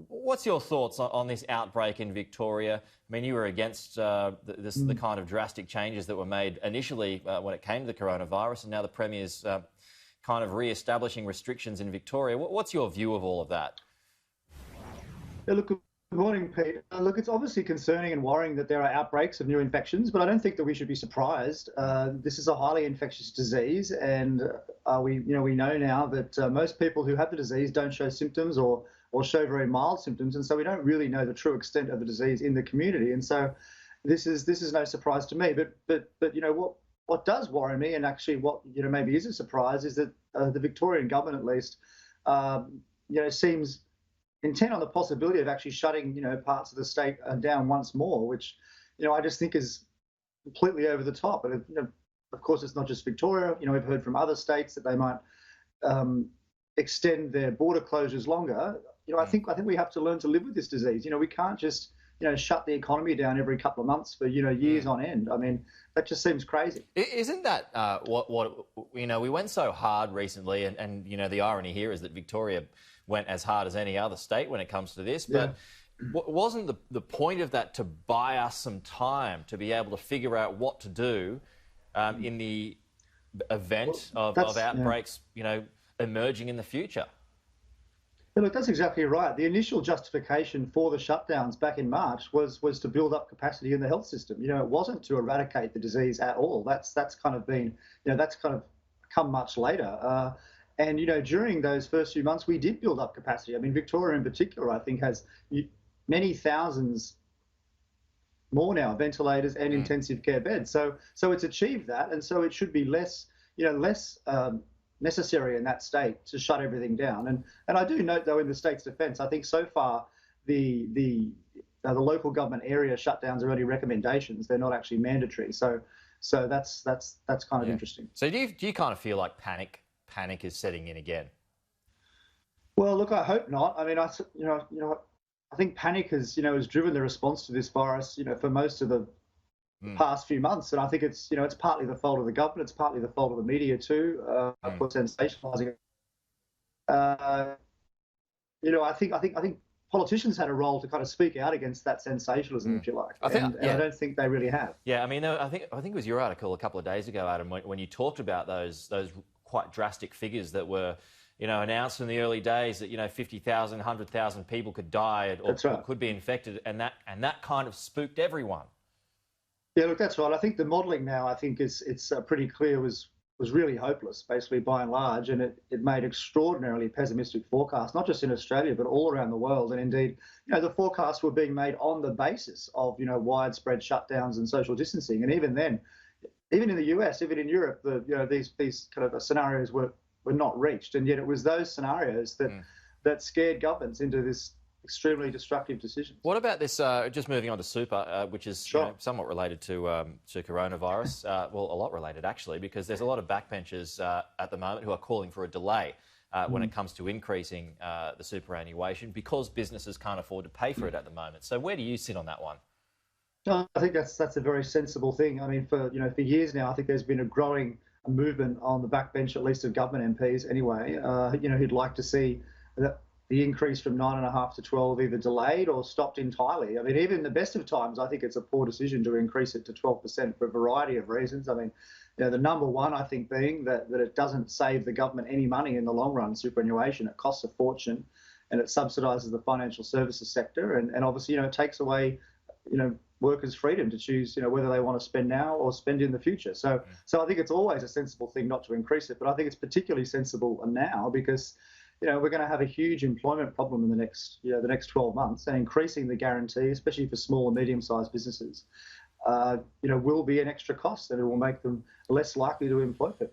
What's your thoughts on this outbreak in Victoria? I mean, you were against the kind of drastic changes that were made initially when it came to the coronavirus, and now the Premier's kind of re-establishing restrictions in Victoria. What's your view of all of that? Yeah, look, good morning, Pete. Look, it's obviously concerning and worrying that there are outbreaks of new infections, but I don't think that we should be surprised. This is a highly infectious disease, and we know now that most people who have the disease don't show symptoms or show very mild symptoms, and so we don't really know the true extent of the disease in the community. And so this is no surprise to me. But what does worry me, and actually what maybe is a surprise, is that the Victorian government, at least, seems intent on the possibility of actually shutting, parts of the state down once more, which, I just think is completely over the top. And, of course, it's not just Victoria. We've heard from other states that they might extend their border closures longer. I think we have to learn to live with this disease. We can't just, shut the economy down every couple of months for, years on end. I mean, that just seems crazy. Isn't that what we went so hard recently, and the irony here is that Victoria went as hard as any other state when it comes to this, but wasn't the point of that to buy us some time to be able to figure out what to do in the event of outbreaks, emerging in the future? Yeah, look, that's exactly right. The initial justification for the shutdowns back in March was to build up capacity in the health system. It wasn't to eradicate the disease at all. That's kind of been, that's kind of come much later. And, during those first few months, we did build up capacity. I mean, Victoria in particular, I think, has many thousands more now ventilators and intensive care beds. So it's achieved that. And so it should be less necessary in that state to shut everything down. And I do note, though, in the state's defence, I think so far the local government area shutdowns are only recommendations. They're not actually mandatory. So that's kind of interesting. So do you kind of feel like panic is setting in again? Well, look, I hope not. I mean, I think panic has driven the response to this virus, for most of the past few months, and I think it's partly the fault of the government, it's partly the fault of the media too, for sensationalising. I think politicians had a role to kind of speak out against that sensationalism, if you like. I don't think they really have. Yeah, I mean, I think it was your article a couple of days ago, Adam, when you talked about those quite drastic figures that were, announced in the early days that 50,000, 100,000 people could die or could be infected, and that kind of spooked everyone. Yeah, look, that's right. I think the modelling now, I think it's pretty clear was really hopeless, basically by and large, and it made extraordinarily pessimistic forecasts, not just in Australia but all around the world. And indeed, the forecasts were being made on the basis of widespread shutdowns and social distancing. And even then, even in the US, even in Europe, these kind of scenarios were not reached, and yet it was those scenarios that scared governments into this extremely destructive decisions. What about this, just moving on to super, which is somewhat related to coronavirus, well, a lot related actually, because there's a lot of backbenchers at the moment who are calling for a delay when it comes to increasing the superannuation because businesses can't afford to pay for it at the moment. So where do you sit on that one? No, I think that's a very sensible thing. I mean, for years now, I think there's been a growing movement on the backbench, at least of government MPs anyway, who'd like to see the increase from 9.5 to 12 either delayed or stopped entirely. I mean, even in the best of times, I think it's a poor decision to increase it to 12% for a variety of reasons. I mean, the number one, I think, being that it doesn't save the government any money in the long run, superannuation. It costs a fortune, and it subsidises the financial services sector, and obviously, it takes away, workers' freedom to choose, whether they want to spend now or spend in the future. So I think it's always a sensible thing not to increase it, but I think it's particularly sensible now because we're going to have a huge employment problem in the next 12 months, and increasing the guarantee, especially for small and medium-sized businesses, will be an extra cost, and it will make them less likely to employ people.